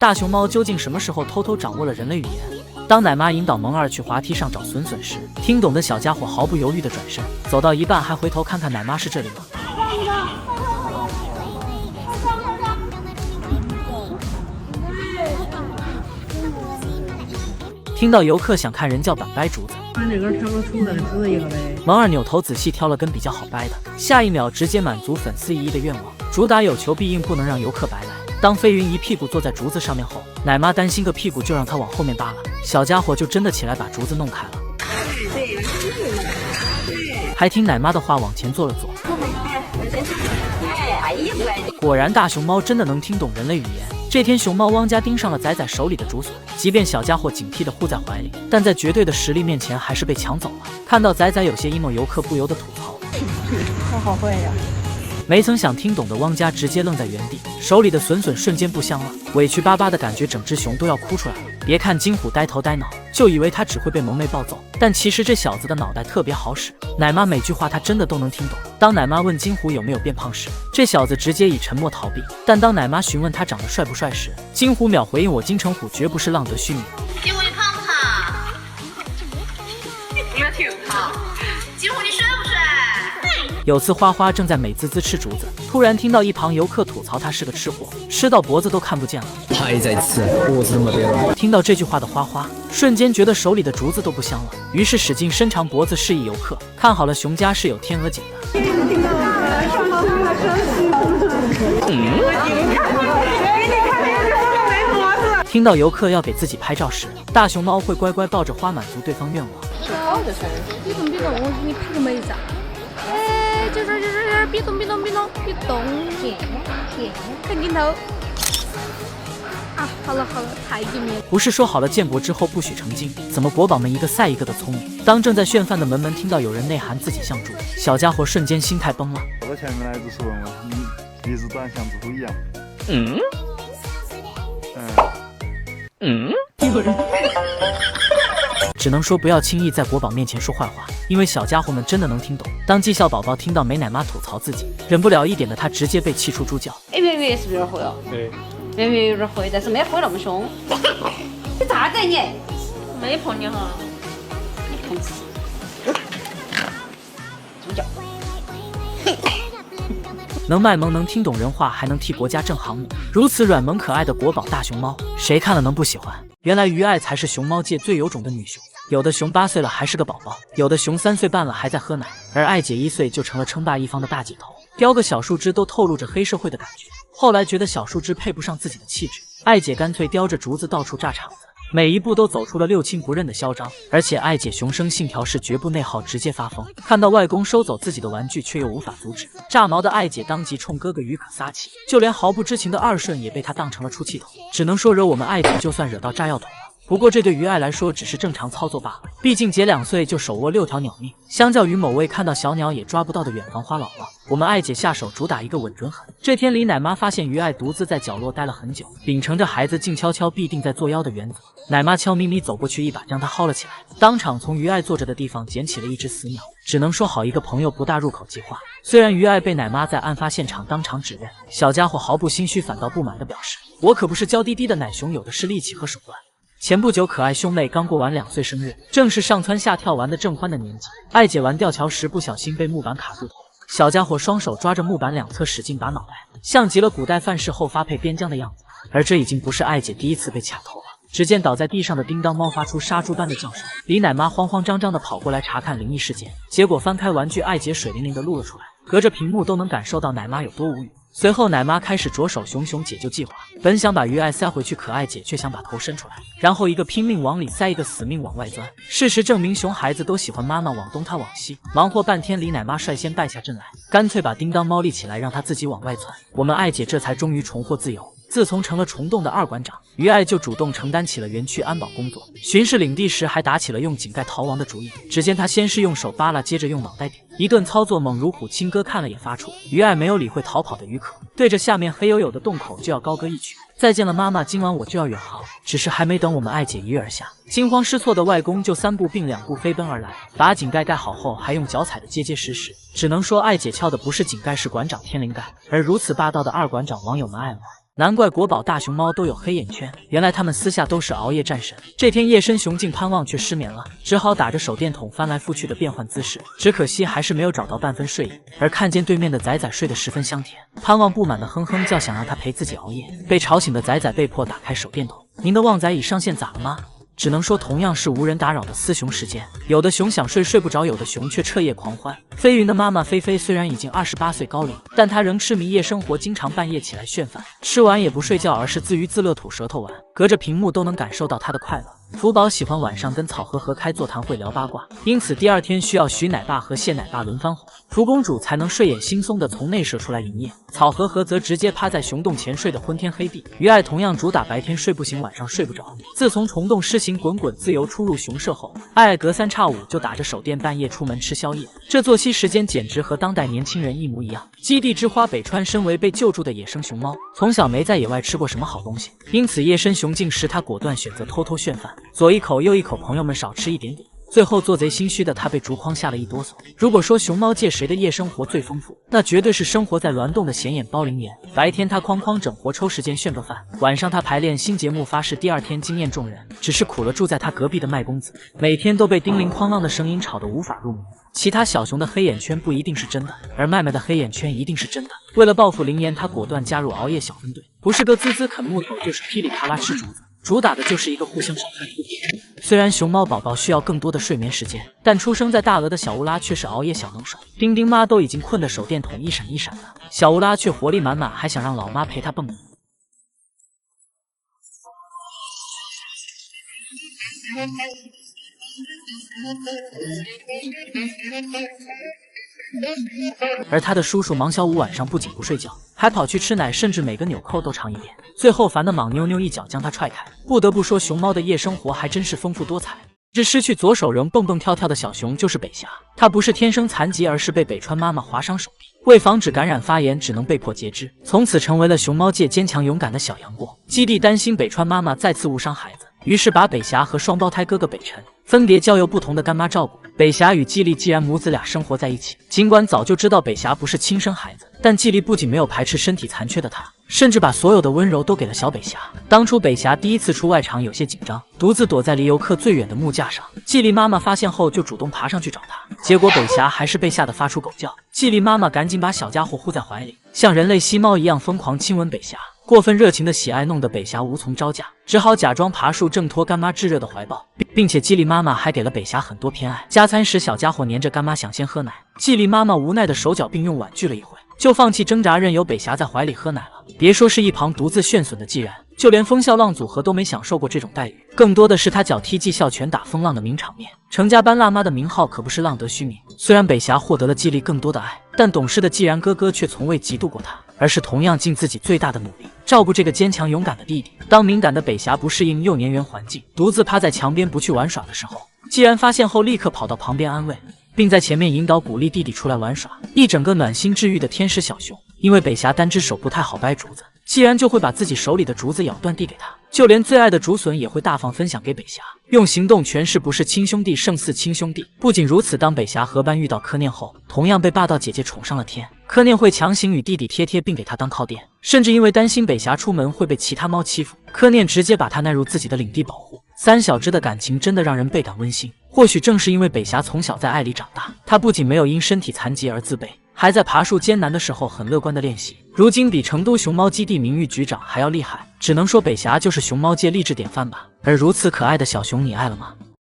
大熊猫究竟什么时候偷偷掌握了人类语言？当奶妈引导萌儿去滑梯上找笋笋时，听懂的小家伙毫不犹豫地转身，走到一半还回头看看奶妈是这里吗？听到游客想看人教板掰竹子，看这根挑个粗的撕一个呗。萌儿扭头仔细挑了根比较好掰的，下一秒直接满足粉丝一一的愿望。主打有求必应，不能让游客白来。当飞云一屁股坐在竹子上面后，奶妈担心个屁股就让他往后面扒了，小家伙就真的起来把竹子弄开了，还听奶妈的话往前坐了坐。果然大熊猫真的能听懂人类语言。这天熊猫汪家盯上了仔仔手里的竹笋，即便小家伙警惕地护在怀里，但在绝对的实力面前还是被抢走了。看到仔仔有些 emo， 游客不由得吐槽：我好会呀！没曾想听懂的汪家直接愣在原地，手里的笋笋瞬间不香了，委屈巴巴的感觉整只熊都要哭出来了。别看金虎呆头呆脑，就以为他只会被萌妹抱走，但其实这小子的脑袋特别好使，奶妈每句话他真的都能听懂。当奶妈问金虎有没有变胖时，这小子直接以沉默逃避，但当奶妈询问他长得帅不帅时，金虎秒回应：我金城虎绝不是浪得虚名。金虎你胖不胖？应该挺胖。金虎你帅不帅？有次花花正在美滋滋吃竹子，突然听到一旁游客吐槽他是个吃货，吃到脖子都看不见了。还在吃，脖子这么别了。听到这句话的花花瞬间觉得手里的竹子都不香了，于是使劲伸长脖子示意游客看好了，熊家是有天鹅颈的。听到游客要给自己拍照时，大熊猫会乖乖抱着花满足对方愿望。别动，我给你拍个妹子。哎，这，别动，看镜头。啊，好了，太给面了。不是说好了建国之后不许成精，怎么国宝们一个赛一个的聪明？当正在炫饭的门听到有人内涵自己像猪，小家伙瞬间心态崩了。我前面来就说嘛，你鼻子短像猪一样。有人。只能说不要轻易在国宝面前说坏话，因为小家伙们真的能听懂。当技校宝宝听到美奶妈吐槽自己，忍不了一点的他直接被气出猪叫。圆圆是不是有点会哦？对，圆圆有点会，但是没会那么凶。你咋子你？没碰你哈。你碰自己。猪叫。能卖萌，能听懂人话，还能替国家正航母，如此软萌可爱的国宝大熊猫，谁看了能不喜欢？原来于爱才是熊猫界最有种的女熊，有的熊8岁了还是个宝宝，有的熊3岁半了还在喝奶，而爱姐1岁就成了称霸一方的大姐头，叼个小树枝都透露着黑社会的感觉。后来觉得小树枝配不上自己的气质，爱姐干脆叼着竹子到处炸场子，每一步都走出了六亲不认的嚣张。而且爱姐熊生信条是绝不内耗，直接发疯，看到外公收走自己的玩具却又无法阻止，炸毛的爱姐当即冲哥哥于可撒气，就连毫不知情的二顺也被他当成了出气筒。只能说惹我们爱姐就算惹到炸药桶了，不过这对于爱来说只是正常操作罢了，毕竟姐2岁就手握6条鸟命，相较于某位看到小鸟也抓不到的远房花姥姥，我们爱姐下手主打一个稳准狠。这天李奶妈发现于爱独自在角落待了很久，秉承着孩子静悄悄必定在作妖的原则，奶妈悄咪咪走过去一把将她薅了起来，当场从于爱坐着的地方捡起了一只死鸟。只能说好一个朋友不大入口即化。虽然于爱被奶妈在案发现场当场指认，小家伙毫不心虚，反倒不满地表示：我可不是娇滴滴的奶熊，有的是力气和手段。前不久可爱兄妹刚过完2岁生日，正是上蹿下跳玩的正欢的年纪。爱姐玩吊桥时不小心被木板卡住头，小家伙双手抓着木板两侧使劲拔脑袋，像极了古代范式后发配边疆的样子。而这已经不是爱姐第一次被卡头了。只见倒在地上的叮当猫发出杀猪般的叫声，李奶妈慌慌张张地跑过来查看灵异事件，结果翻开玩具，爱姐水灵灵地露了出来，隔着屏幕都能感受到奶妈有多无语。随后奶妈开始着手熊解救计划，本想把于爱塞回去，可爱姐却想把头伸出来，然后一个拼命往里塞，一个死命往外钻。事实证明，熊孩子都喜欢妈妈往东，他往西。忙活半天，李奶妈率先败下阵来，干脆把叮当猫立起来，让他自己往外钻。我们爱姐这才终于重获自由。自从成了虫洞的2馆长，于爱就主动承担起了园区安保工作，巡视领地时还打起了用井盖逃亡的主意。只见他先是用手扒拉，接着用脑袋顶，一顿操作猛如虎，亲哥看了也发怵。于爱没有理会逃跑的于可，对着下面黑黝黝的洞口就要高歌一曲：再见了妈妈，今晚我就要远航。只是还没等我们爱姐一跃而下，惊慌失措的外公就3步并2步飞奔而来，把井盖盖好后还用脚踩得结结实实。只能说爱姐撬的不是井盖，是馆长天灵盖。而如此霸道的2馆长，网友们爱吗？难怪国宝大熊猫都有黑眼圈，原来他们私下都是熬夜战神。这天夜深雄静潘旺却失眠了，只好打着手电筒翻来覆去的变换姿势，只可惜还是没有找到半分睡意。而看见对面的仔仔睡得十分香甜，潘旺不满的哼哼叫，想让他陪自己熬夜。被吵醒的仔仔被迫打开手电筒，您的旺仔已上线，咋了吗？只能说同样是无人打扰的私熊时间，有的熊想睡睡不着，有的熊却彻夜狂欢。飞云的妈妈菲菲虽然已经28岁高龄，但她仍痴迷夜生活，经常半夜起来炫饭，吃完也不睡觉，而是自娱自乐吐舌头玩，隔着屏幕都能感受到她的快乐。福宝喜欢晚上跟草和和开座谈会聊八卦，因此第二天需要徐奶爸和谢奶爸轮番哄，福公主才能睡眼惺忪的从内舍出来营业。草和和则直接趴在熊洞前睡得昏天黑地。于爱同样主打白天睡不醒，晚上睡不着。自从虫洞施行滚滚自由出入熊舍后，爱隔3差5就打着手电半夜出门吃宵夜，这作息时间简直和当代年轻人一模一样。基地之花北川身为被救助的野生熊猫，从小没在野外吃过什么好东西，因此夜深雄静时他果断选择偷偷炫饭，左一口右一口，朋友们少吃一点点。最后做贼心虚的他被竹筐吓了一哆嗦。如果说熊猫界谁的夜生活最丰富，那绝对是生活在峦洞的显眼包灵岩。白天他哐哐整活抽时间炫个饭，晚上他排练新节目发誓第二天惊艳众人。只是苦了住在他隔壁的麦公子，每天都被叮铃哐啷的声音吵得无法入眠。其他小熊的黑眼圈不一定是真的，而麦麦的黑眼圈一定是真的。为了报复灵岩，他果断加入熬夜小分队，不是个滋滋啃木头，就是噼里啪啦吃竹子，主打的就是一个互相伤害。虽然熊猫宝宝需要更多的睡眠时间，但出生在大鹅的小乌拉却是熬夜小能手。丁丁妈都已经困得手电筒一闪一闪的，小乌拉却活力满满，还想让老妈陪她蹦。而他的叔叔芒小五晚上不仅不睡觉，还跑去吃奶，甚至每个纽扣都尝一遍，最后烦的莽妞妞一脚将他踹开。不得不说，熊猫的夜生活还真是丰富多彩。这失去左手仍蹦蹦跳跳的小熊就是北霞，它不是天生残疾，而是被北川妈妈划伤手臂，为防止感染发炎，只能被迫截肢，从此成为了熊猫界坚强勇敢的小杨过。基地担心北川妈妈再次误伤孩子，于是把北霞和双胞胎哥哥北辰分别交由不同的干妈照顾。北霞与季丽既然母子俩生活在一起，尽管早就知道北霞不是亲生孩子，但季丽不仅没有排斥身体残缺的她，甚至把所有的温柔都给了小北霞。当初北霞第一次出外场有些紧张，独自躲在离游客最远的木架上，季丽妈妈发现后就主动爬上去找她，结果北霞还是被吓得发出狗叫。季丽妈妈赶紧把小家伙护在怀里，像人类吸猫一样疯狂亲吻北霞。过分热情的喜爱弄得北霞无从招架，只好假装爬树挣脱干妈炙热的怀抱，并且季丽妈妈还给了北霞很多偏爱。加餐时小家伙黏着干妈想先喝奶，季丽妈妈无奈的手脚并用碗锯了一回，就放弃挣扎，任由北霞在怀里喝奶了。别说是一旁独自炫损的季然，就连风笑浪组合都没享受过这种待遇，更多的是他脚踢技校拳打风浪的名场面。成家班辣妈的名号可不是浪得虚名，虽然北霞获得了季丽更多的爱，但懂事的季然哥哥却从未嫉妒过他，而是同样尽自己最大的努力照顾这个坚强勇敢的弟弟。当敏感的北霞不适应幼年园环境，独自趴在墙边不去玩耍的时候，季然发现后立刻跑到旁边安慰，并在前面引导鼓励弟弟出来玩耍，一整个暖心治愈的天使小熊。因为北霞单只手不太好掰竹子，季然就会把自己手里的竹子咬断递给他，就连最爱的竹笋也会大方分享给北霞，用行动诠释不是亲兄弟胜似亲兄弟。不仅如此，当北霞合班遇到柯念后，同样被霸道姐姐宠上了天，柯念会强行与弟弟贴贴，并给他当靠垫，甚至因为担心北霞出门会被其他猫欺负，柯念直接把他纳入自己的领地保护。三小只的感情真的让人倍感温馨。或许正是因为北霞从小在爱里长大，她不仅没有因身体残疾而自卑，还在爬树艰难的时候很乐观的练习，如今比成都熊猫基地名誉局长还要厉害。只能说北霞就是熊猫界励志典范吧。而如此可爱的小熊，你爱了吗？